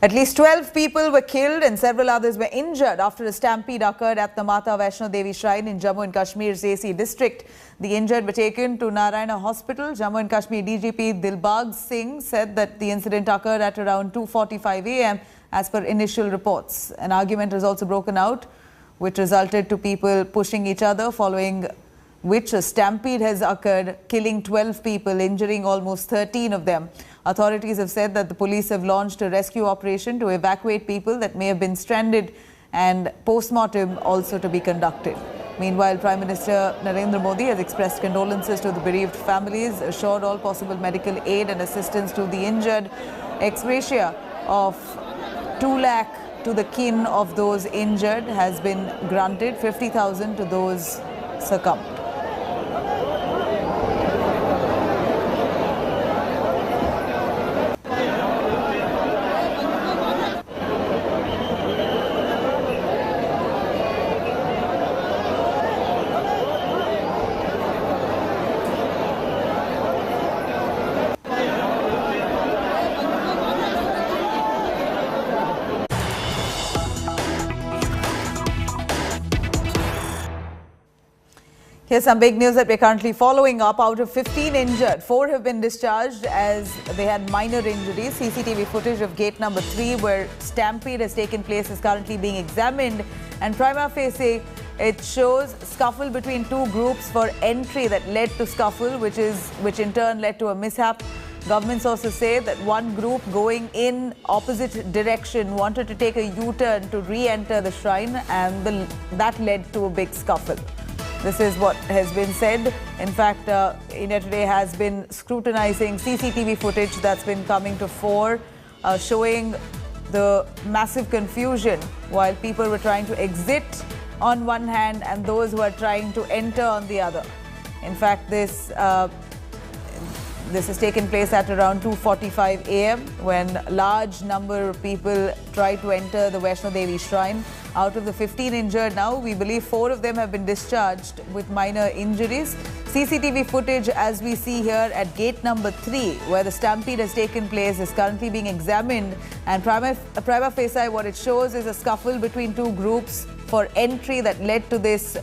At least 12 people were killed and several others were injured after a stampede occurred at the Mata Vaishno Devi Shrine in Jammu and Kashmir's AC district. The injured were taken to Narayana Hospital. Jammu and Kashmir DGP Dilbag Singh said that the incident occurred at around 2:45 a.m. as per initial reports. An argument has also broken out, which resulted to people pushing each other, following which a stampede has occurred, killing 12 people, injuring almost 13 of them. Authorities have said that the police have launched a rescue operation to evacuate people that may have been stranded and post-mortem also to be conducted. Meanwhile, Prime Minister Narendra Modi has expressed condolences to the bereaved families, assured all possible medical aid and assistance to the injured. Ex gratia of 2 lakh to the kin of those injured has been granted, 50,000 to those succumbed. Here's some big news that we're currently following up. Out of 15 injured, 4 have been discharged as they had minor injuries. CCTV footage of gate number 3 where stampede has taken place is currently being examined, and prima facie it shows scuffle between 2 groups for entry that led to scuffle, which in turn led to a mishap. Government sources say that one group going in opposite direction wanted to take a U-turn to re-enter the shrine, and that led to a big scuffle. This is what has been said. In fact, India Today has been scrutinizing CCTV footage that's been coming to fore, showing the massive confusion while people were trying to exit on one hand and those who are trying to enter on the other. In fact, this has taken place at around 2:45 a.m. when a large number of people tried to enter the Vaishno Devi Shrine. Out of the 15 injured now, we believe 4 of them have been discharged with minor injuries. CCTV footage, as we see here at gate number 3, where the stampede has taken place, is currently being examined. And prima facie, what it shows is a scuffle between 2 groups for entry that led to this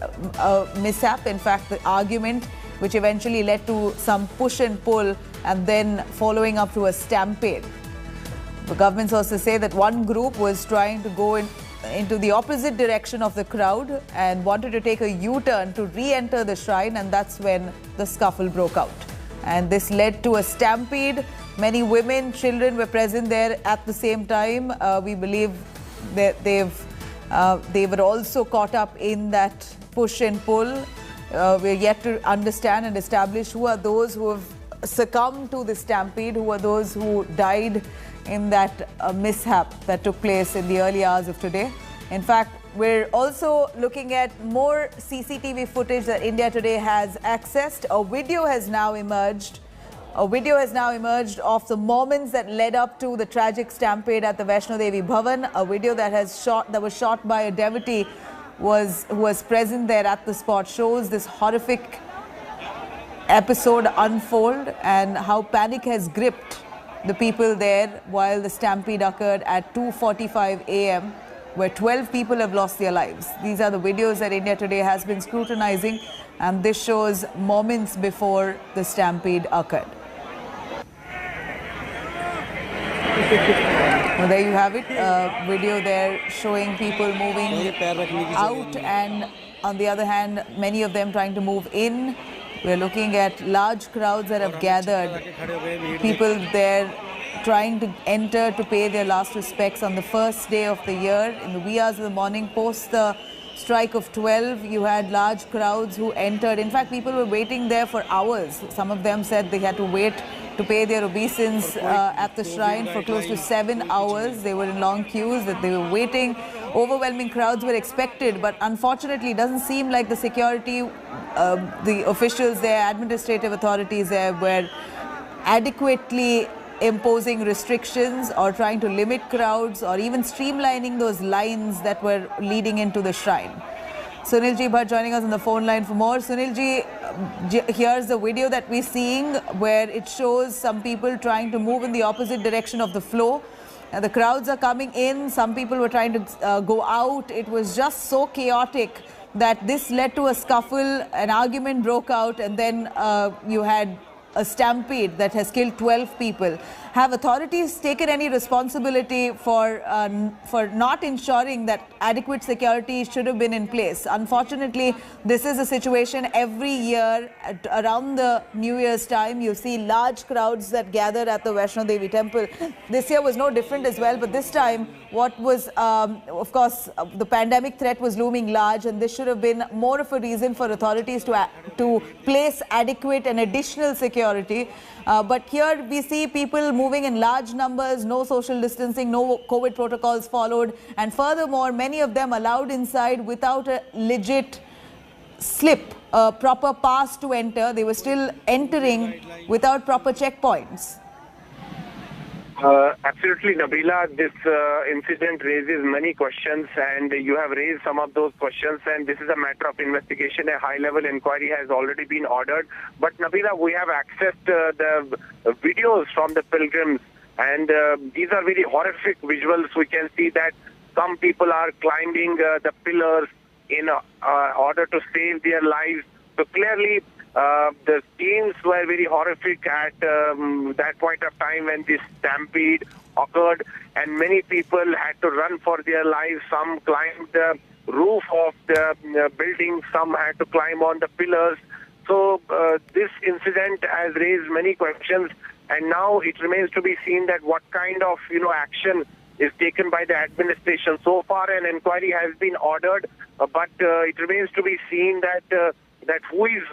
mishap. In fact, the argument which eventually led to some push and pull and then following up to a stampede. The government sources say that one group was trying to go into the opposite direction of the crowd and wanted to take a U-turn to re-enter the shrine, and that's when the scuffle broke out. And this led to a stampede. Many women, children were present there at the same time. We believe that they were also caught up in that push and pull. We're yet to understand and establish who are those who have succumbed to the stampede, who are those who died in that mishap that took place in the early hours of today. In fact, we're also looking at more CCTV footage that India Today has accessed. A video has now emerged. Of the moments that led up to the tragic stampede at the Vaishno Devi Bhavan. A video that was shot by a devotee who was present there at the spot, shows this horrific episode unfold and how panic has gripped the people there while the stampede occurred at 2:45 a.m. where 12 people have lost their lives. These are the videos that India Today has been scrutinizing, and this shows moments before the stampede occurred. Well, there you have it, a video there showing people moving out and on the other hand, many of them trying to move in. We're looking at large crowds that have gathered, people there trying to enter to pay their last respects on the first day of the year. In the wee hours of the morning, post the strike of 12, you had large crowds who entered. In fact, people were waiting there for hours. Some of them said they had to wait to pay their obeisance at the shrine for close to 7 hours. They were in long queues, that they were waiting. Overwhelming crowds were expected, but unfortunately it doesn't seem like the security, the officials there, administrative authorities there were adequately imposing restrictions or trying to limit crowds or even streamlining those lines that were leading into the shrine. Sunilji Bhatt joining us on the phone line for more. Sunilji, here's the video that we're seeing where it shows some people trying to move in the opposite direction of the flow. The crowds are coming in. Some people were trying to go out. It was just so chaotic that this led to a scuffle. An argument broke out, and then you had a stampede that has killed 12 people. Have authorities taken any responsibility for not ensuring that adequate security should have been in place? Unfortunately, this is a situation every year around the New Year's time. You see large crowds that gather at the Vaishno Devi temple. This year was no different as well, but this time what was, of course, the pandemic threat was looming large, and this should have been more of a reason for authorities to place adequate and additional security. But here we see people moving in large numbers, no social distancing, no COVID protocols followed, and furthermore, many of them allowed inside without a legit slip, a proper pass to enter. They were still entering without proper checkpoints. Absolutely, Nabila. This incident raises many questions, and you have raised some of those questions, and this is a matter of investigation. A high-level inquiry has already been ordered. But, Nabila, we have accessed the videos from the pilgrims, and these are very horrific visuals. We can see that some people are climbing the pillars in order to save their lives. So clearly, the scenes were very horrific at that point of time when this stampede occurred, and many people had to run for their lives. Some climbed the roof of the building, some had to climb on the pillars. So this incident has raised many questions, and now it remains to be seen that what kind of action is taken by the administration. So far, an inquiry has been ordered, but it remains to be seen that who is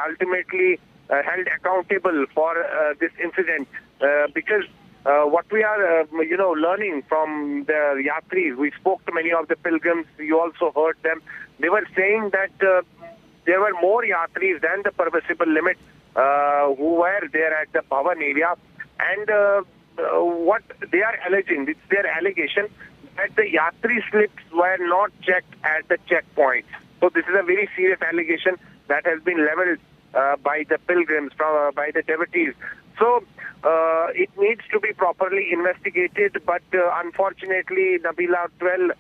ultimately held accountable for this incident. Because what we are, learning from the Yatris, we spoke to many of the pilgrims, you also heard them. They were saying that there were more Yatris than the permissible limit who were there at the Bhavan area. And what they are alleging, it's their allegation, that the Yatri slips were not checked at the checkpoints. So this is a very serious allegation that has been leveled by the pilgrims, by the devotees. So it needs to be properly investigated, but unfortunately, Nabila, 12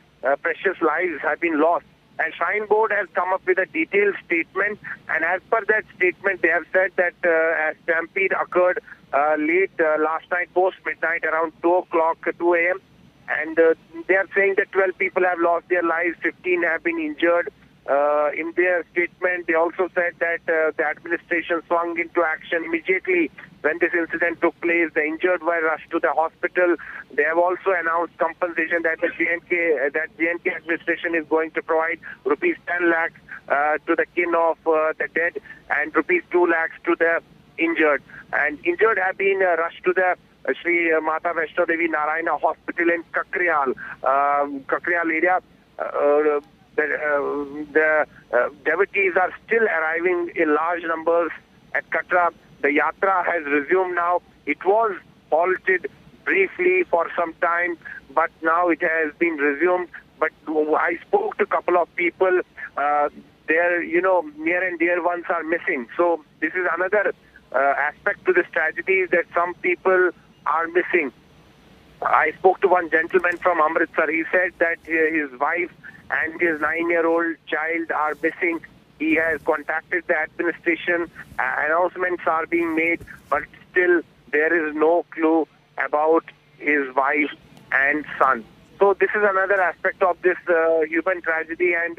precious lives have been lost. And Shrine Board has come up with a detailed statement, and as per that statement, they have said that a stampede occurred late last night, post-midnight, around 2 a.m. And they are saying that 12 people have lost their lives, 15 have been injured. In their statement, they also said that the administration swung into action immediately when this incident took place. The injured were rushed to the hospital. They have also announced compensation that the JNK administration is going to provide rupees 10 lakhs to the kin of the dead and rupees 2 lakhs to the injured. And injured have been rushed to the Sri Mata Vaishno Devi Narayana Hospital in Kakriyal area. The devotees are still arriving in large numbers at Katra. The yatra has resumed now. It was halted briefly for some time, but now it has been resumed. But I spoke to a couple of people. Their, near and dear ones are missing. So this is another aspect to this tragedy, that some people are missing. I spoke to one gentleman from Amritsar. He said that his wife and his 9-year-old child are missing. He has contacted the administration. Announcements are being made, but still there is no clue about his wife and son. So this is another aspect of this human tragedy, and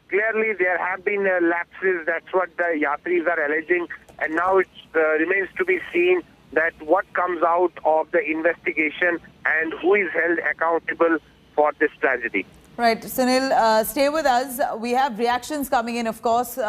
clearly there have been lapses. That's what the Yatris are alleging, and now it remains to be seen that what comes out of the investigation and who is held accountable for this tragedy. Right, Sunil, stay with us. We have reactions coming in, of course,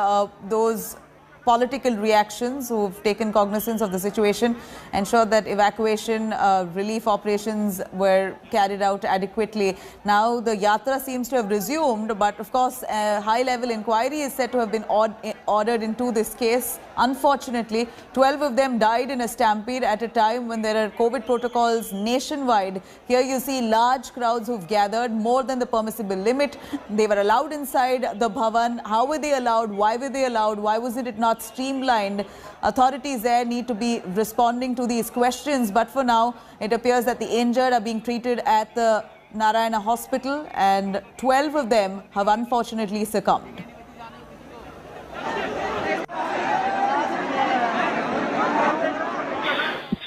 those political reactions who've taken cognizance of the situation, ensured that evacuation, relief operations were carried out adequately. Now the yatra seems to have resumed, but of course a high-level inquiry is said to have been ordered into this case. Unfortunately, 12 of them died in a stampede at a time when there are COVID protocols nationwide. Here you see large crowds who've gathered, more than the permissible limit. They were allowed inside the Bhavan. How were they allowed? Why were they allowed? Why wasn't it not not streamlined. Authorities there need to be responding to these questions. But for now, it appears that the injured are being treated at the Narayana Hospital, and 12 of them have unfortunately succumbed.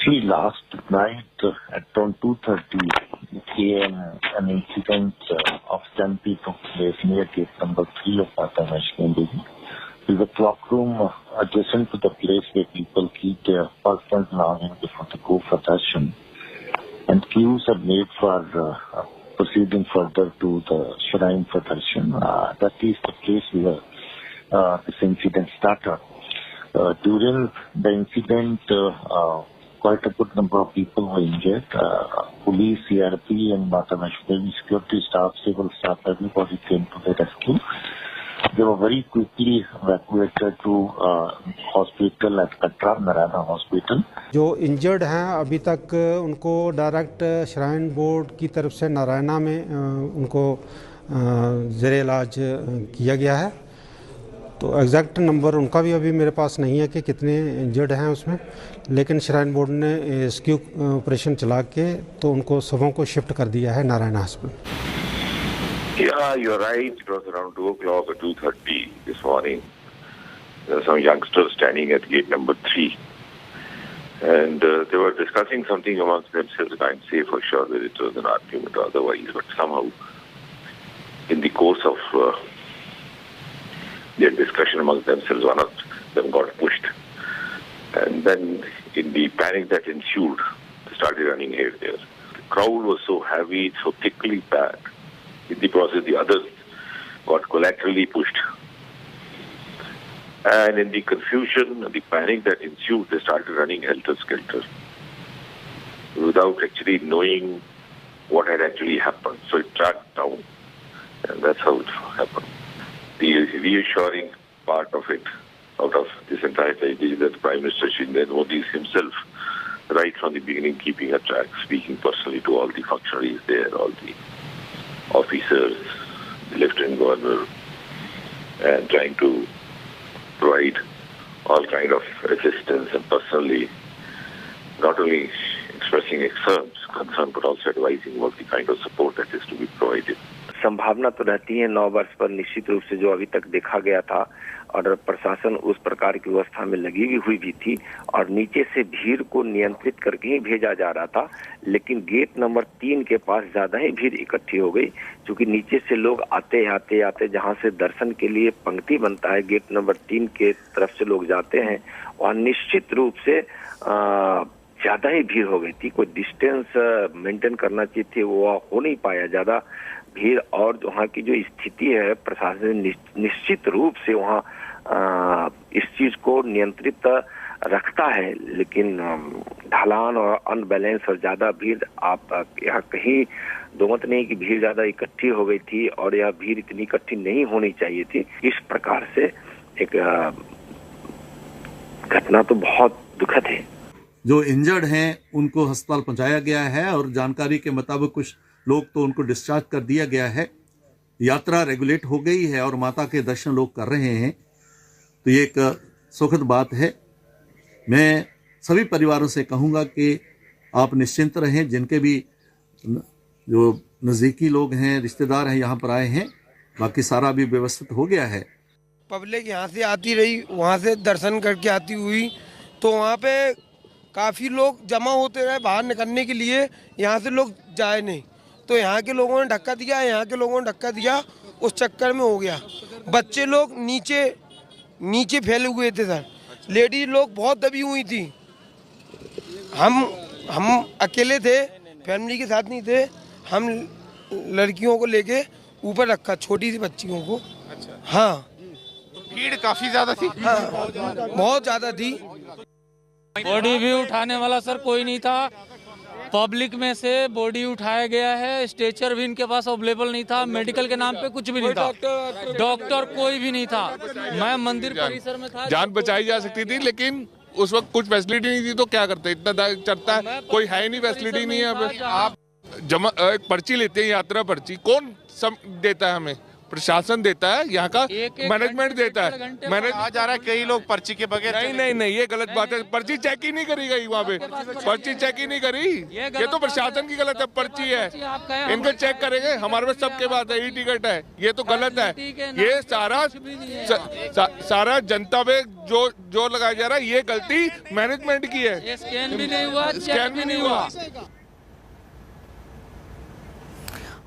See, last night at around 2:30 a.m. an incident of stampede took place near gate number 3 of Mata Vaishno Devi. There is a clock room adjacent to the place where people keep their personal belongings before they go for darshan. And queues are made for proceeding further to the shrine for darshan. That is the place where this incident started. During the incident, quite a good number of people were injured. Police, CRP and Mata Vaishno Devi security staff, civil staff, everybody came to the rescue. They were very quickly evacuated to hospital at Katra, Narayana Hospital. जो injured हैं अभी तक उनको direct shrine board की तरफ से नारायणा में उनको ज़ेरे इलाज किया गया है। तो एग्जैक्ट नंबर उनका भी अभी मेरे पास नहीं है कि कितने इंजर्ड हैं उसमें, लेकिन श्राइन बोर्ड ने रेस्क्यू ऑपरेशन चला के तो उनको सबों को शिफ्ट कर दिया है Narayan hospital. Yeah, you're right. It was around 2 o'clock or 2:30 this morning. There were some youngsters standing at gate number 3. And they were discussing something amongst themselves. I can't say for sure whether it was an argument or otherwise, but somehow in the course of their discussion amongst themselves, one of them got pushed. And then in the panic that ensued, they started running here there. The crowd was so heavy, so thickly packed. In the process, the others got collaterally pushed. And in the confusion, the panic that ensued, they started running helter-skelter without actually knowing what had actually happened. So it tracked down, and that's how it happened. The reassuring part of it, out of this entire tragedy, is that Prime Minister Narendra Modi is himself, right from the beginning, keeping a track, speaking personally to all the functionaries there, all the officers, the Lieutenant Governor, and trying to provide all kind of assistance and personally not only expressing concern but also advising what the kind of support that is to be provided. संभावना तो रहती है 9 वर्ष पर निश्चित रूप से जो अभी तक देखा गया था, और प्रशासन उस प्रकार की व्यवस्था में लगी हुई भी थी और नीचे से भीड़ को नियंत्रित करके ही भेजा जा रहा था। लेकिन गेट नंबर 3 के पास ज्यादा ही भीड़ इकट्ठी हो गई, क्योंकि नीचे से लोग आते जहां से दर्शन के लिए पंक्ति बनता है, गेट नंबर 3 के तरफ से लोग जाते हैं, वहां निश्चित रूप से ज्यादा ही भीड़ हो गई थी। कोई डिस्टेंस मेंटेन करना चाहिए थी, वो हो नहीं पाया ज्यादा भीड़। और वहाँ की जो स्थिति है, प्रशासन निश्चित रूप से वहाँ इस चीज को नियंत्रित रखता है, लेकिन ढलान और अनबैलेंस और ज्यादा भीड़, आप यहाँ कहीं दो मत नहीं कि भीड़ ज्यादा इकट्ठी हो गई थी और यह भीड़ इतनी इकट्ठी नहीं होनी चाहिए थी। इस प्रकार से एक घटना तो बहुत दुखद है। जो इंजर्ड हैं उनको अस्पताल पहुंचाया गया है और जानकारी के मुताबिक कुछ लोग तो उनको डिस्चार्ज कर दिया गया है। यात्रा रेगुलेट हो गई है और माता के दर्शन लोग कर रहे हैं, तो ये एक सुखद बात है। मैं सभी परिवारों से कहूँगा कि आप निश्चिंत रहें, जिनके भी जो नज़दीकी लोग हैं, रिश्तेदार हैं, यहाँ पर आए हैं, बाकी सारा भी व्यवस्थित हो गया है। पब्लिक यहाँ से आती रही, वहाँ से दर्शन करके आती हुई, तो वहाँ पे काफ़ी लोग जमा होते रहे बाहर निकलने के लिए, यहाँ से लोग जाए नहीं, तो यहाँ के लोगों ने धक्का दिया, यहाँ के लोगों ने धक्का दिया, उस चक्कर में हो गया। बच्चे लोग नीचे फैले हुए थे सर, लेडीज लोग बहुत दबी हुई थी। हम अकेले थे, फैमिली के साथ नहीं थे, हम लड़कियों को लेके ऊपर रखा, छोटी सी बच्चियों को। अच्छा। हाँ, तो भीड़ काफी ज्यादा थी। हाँ, बहुत ज्यादा थी। बॉडी भी उठाने वाला सर कोई नहीं था, पब्लिक में से बॉडी उठाया गया है। स्ट्रेचर भी इनके पास अवेलेबल नहीं था, मेडिकल के नाम पे कुछ भी नहीं था, डॉक्टर कोई भी नहीं था। मैं मंदिर परिसर में था। जान बचाई जा सकती थी, लेकिन उस वक्त कुछ फैसिलिटी नहीं थी, तो क्या करते, इतना चढ़ता है, कोई है नहीं, फैसिलिटी नहीं है। आप जमा एक पर्ची लेते हैं, यात्रा पर्ची, कौन सब देता है हमें? प्रशासन देता है, यहाँ का मैनेजमेंट देता है। कहा जा रहा है कई लोग पर्ची के बगैर नहीं, ये गलत बात है। पर्ची चेक ही नहीं करी गई वहाँ पे, पर्ची चेक ही नहीं करी। ये तो प्रशासन की गलत है। पर्ची है, इनको चेक करेंगे। हमारे पास सबके पास है, ई टिकट है। ये तो गलत है। ये सारा जनता पे जो लगाया जा रहा है, ये गलती मैनेजमेंट की है। स्कैन भी नहीं हुआ।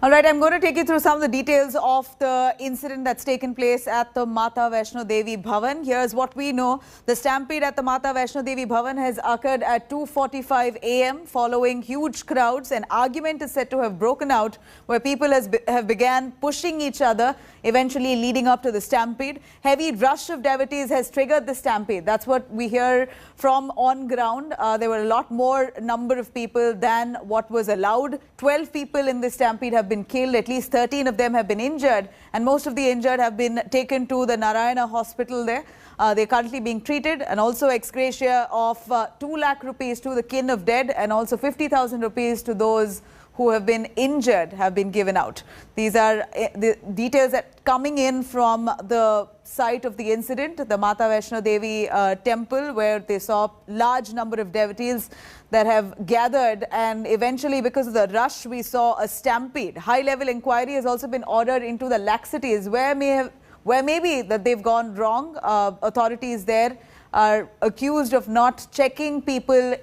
All right, I'm going to take you through some of the details of the incident that's taken place at the Mata Vaishno Devi Bhavan. Here's what we know. The stampede at the Mata Vaishno Devi Bhavan has occurred at 2:45 a.m. following huge crowds. An argument is said to have broken out where people have began pushing each other, eventually leading up to the stampede. Heavy rush of devotees has triggered the stampede. That's what we hear from on ground. There were a lot more number of people than what was allowed. 12 people in the stampede have been killed. At least 13 of them have been injured, and most of the injured have been taken to the Narayana hospital there. They're currently being treated, and also ex gratia of 2 lakh rupees to the kin of dead, and also 50,000 rupees to those who have been injured have been given out. These are the details that coming in from the site of the incident, the Mata Vaishno Devi temple, where they saw large number of devotees that have gathered, and eventually because of the rush we saw a stampede. High-level inquiry has also been ordered into the laxities where maybe that they've gone wrong. Authorities there are accused of not checking people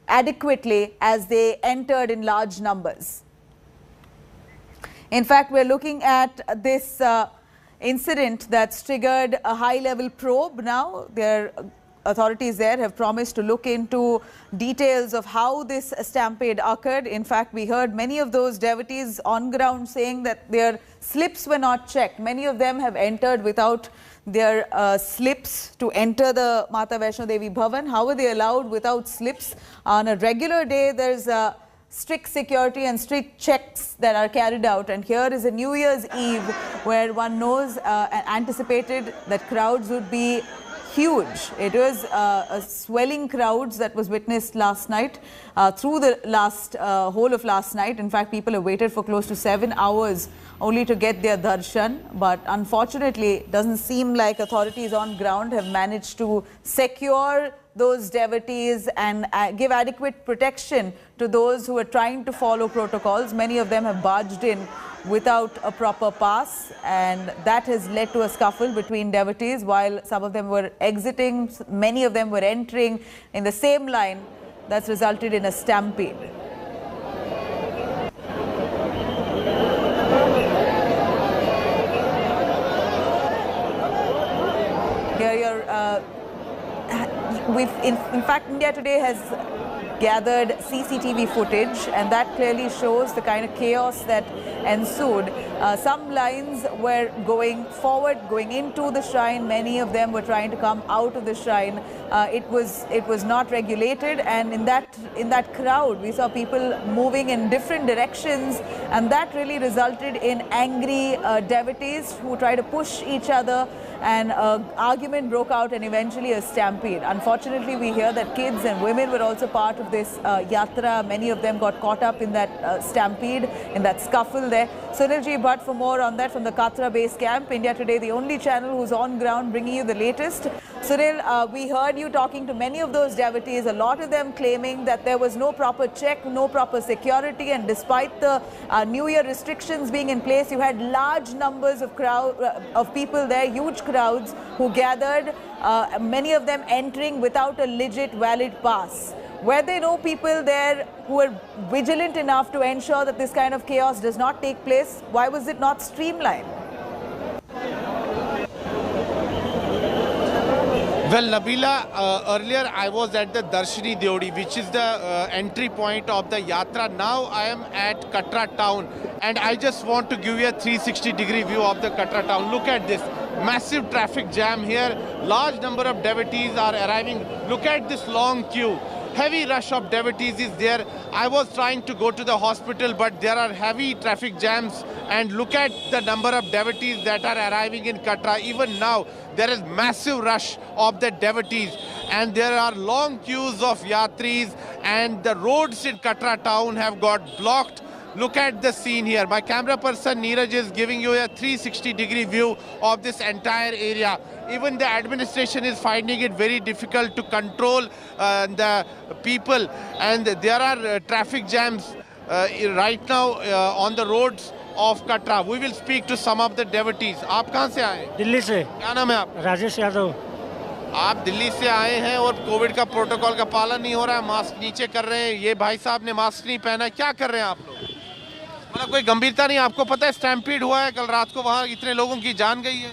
adequately as they entered in large numbers. In fact, we're looking at this incident that's triggered a high-level probe now. Authorities there have promised to look into details of how this stampede occurred. In fact, we heard many of those devotees on ground saying that their slips were not checked. Many of them have entered without their slips to enter the Mata Vaishno Devi Bhavan. How are they allowed without slips? On a regular day, there's strict security and strict checks that are carried out. And here is a New Year's Eve where one knows and anticipated that crowds would be huge. It was a swelling crowds that was witnessed last night, through the whole of last night. In fact, people have waited for close to 7 hours only to get their darshan. But unfortunately, it doesn't seem like authorities on ground have managed to secure those devotees and give adequate protection to those who are trying to follow protocols. Many of them have barged in without a proper pass, and that has led to a scuffle between devotees. While some of them were exiting, many of them were entering in the same line. That's resulted in a stampede. Here in fact, India Today has gathered CCTV footage, and that clearly shows the kind of chaos that ensued. Some lines were going forward, going into the shrine. Many of them were trying to come out of the shrine. It was not regulated, and in that crowd, we saw people moving in different directions, and that really resulted in angry devotees who tried to push each other, and an argument broke out and eventually a stampede. Unfortunately, we hear that kids and women were also part of this yatra. Many of them got caught up in that stampede, in that scuffle there. Sunil G. Bhatt for more on that from the Katra base camp. India Today, the only channel who's on ground bringing you the latest. Sunil, we heard you talking to many of those devotees, a lot of them claiming that there was no proper check, no proper security, and despite the New Year restrictions being in place, you had large numbers of people there, huge crowds who gathered, many of them entering without a legit valid pass. Were there no people there who were vigilant enough to ensure that this kind of chaos does not take place? Why was it not streamlined? Well, Nabila, earlier I was at the Darshini Deodi, which is the entry point of the Yatra. Now I am at Katra town, and I just want to give you a 360-degree view of the Katra town. Look at this. Massive traffic jam here. Large number of devotees are arriving. Look at this long queue. Heavy rush of devotees is there. I was trying to go to the hospital, but there are heavy traffic jams. And look at the number of devotees that are arriving in Katra. Even now, there is massive rush of the devotees. And there are long queues of yatris. And the roads in Katra town have got blocked. Look at the scene here. My camera person Neeraj is giving you a 360-degree view of this entire area. Even the administration is finding it very difficult to control the people, and there are traffic jams right now on the roads of Katra. We will speak to some of the devotees. आप कहाँ से आए? दिल्ली से। क्या नाम है आप? राजेश यादव। आप दिल्ली से आए हैं और कोविड का प्रोटोकॉल का पालन नहीं हो रहा है, मास्क नीचे कर रहे हैं, ये भाई साहब ने मास्क नहीं पहना, क्या कर रहे हैं आप लोग? मतलब कोई गंभीरता नहीं? आपको पता है स्टैम्पीड हुआ है कल रात को, वहां इतने लोगों की जान गई है।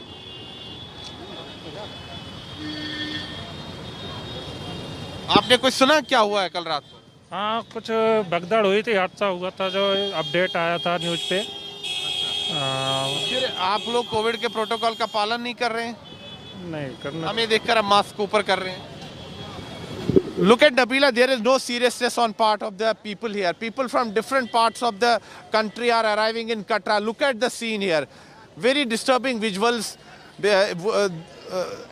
आपने कुछ सुना क्या हुआ है कल रात को? हाँ, कुछ भगदड़ हुई थी, हादसा हुआ था जो अपडेट आया था न्यूज पे। फिर आप लोग कोविड के प्रोटोकॉल का पालन नहीं कर रहे हैं? नहीं करना। हमें देखकर अब मास्क ऊपर कर रहे हैं। Look at Nabila, there is no seriousness on part of the people here. People from different parts of the country are arriving in Katra. Look at the scene here. Very disturbing visuals. The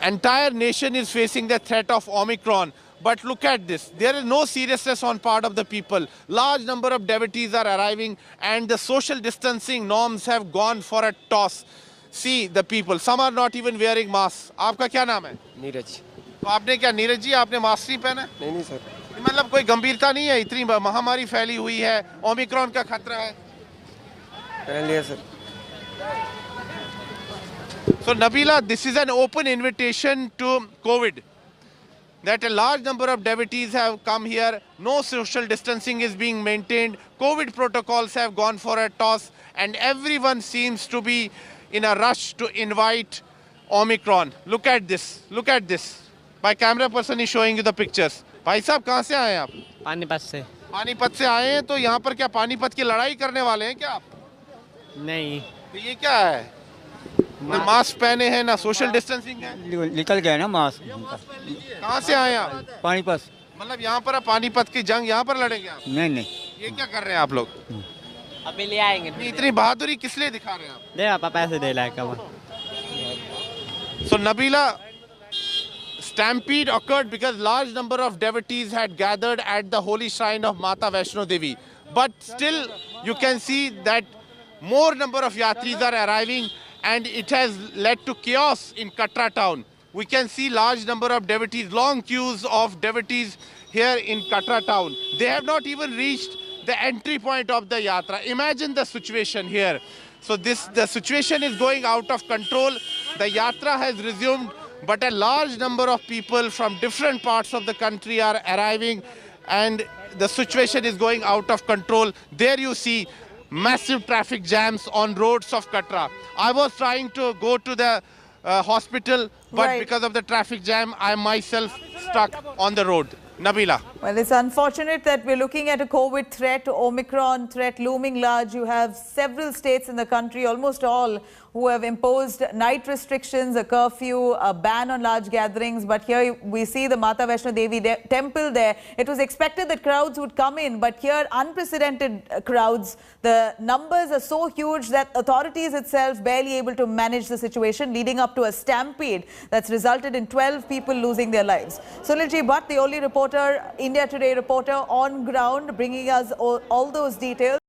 entire nation is facing the threat of Omicron. But look at this. There is no seriousness on part of the people. Large number of devotees are arriving and the social distancing norms have gone for a toss. See the people. Some are not even wearing masks. आपका क्या नाम है? नीरज। तो आपने क्या नीरज जी आपने mask नहीं पहना? नहीं सर। मतलब कोई गंभीरता नहीं है? इतनी महामारी फैली हुई है, ओमिक्रॉन का खतरा है। पहन लिया sir. So Nabila, this is an open invitation to COVID. That a large number of devotees have come here. No social distancing is being maintained. COVID protocols have gone for a toss, and everyone seems to be in a rush to invite Omicron. Look at this. Look at this. My camera person is showing you the pictures. भाई साहब कहाँ से आए हैं आप? पानीपत से। पानीपत से आए हैं, तो यहाँ पर क्या पानीपत की लड़ाई करने वाले हैं क्या आप? नहीं। तो ये क्या है? ना मास्क पहने हैं, ना सोशल डिस्टेंसिंग है। निकल गया ना मास्क। कहाँ से आए हैं आप? पानीपत। मतलब यहाँ पर पानीपत की जंग यहाँ पर लड़ेंगे आप? नहीं। ये क्या कर रहे हैं आप लोग? अभी ले आएंगे। इतनी बहादुरी किस लिए दिखा रहे हैं आप? दे आप पैसे दे लाएगा। So Nabila, stampede occurred because large number of devotees had gathered at the holy shrine of Mata Vaishno Devi. But still, you can see that more number of yatris are arriving, and it has led to chaos in Katra town. We can see large number of devotees, long queues of devotees here in Katra town. They have not even reached the entry point of the yatra. Imagine the situation here. So the situation is going out of control. The yatra has resumed, but a large number of people from different parts of the country are arriving, and the situation is going out of control. There you see massive traffic jams on roads of Katra. I was trying to go to the hospital, but because of the traffic jam, I myself stuck on the road. Nabila. Well, it's unfortunate that we're looking at a COVID threat, Omicron threat looming large. You have several states in the country, almost all, who have imposed night restrictions, a curfew, a ban on large gatherings. But here we see the Mata Vaishno Devi temple there. It was expected that crowds would come in, but here unprecedented crowds. The numbers are so huge that authorities itself barely able to manage the situation, leading up to a stampede that's resulted in 12 people losing their lives. Sunilji Bhatt, the only reporter, India Today reporter on ground, bringing us all those details.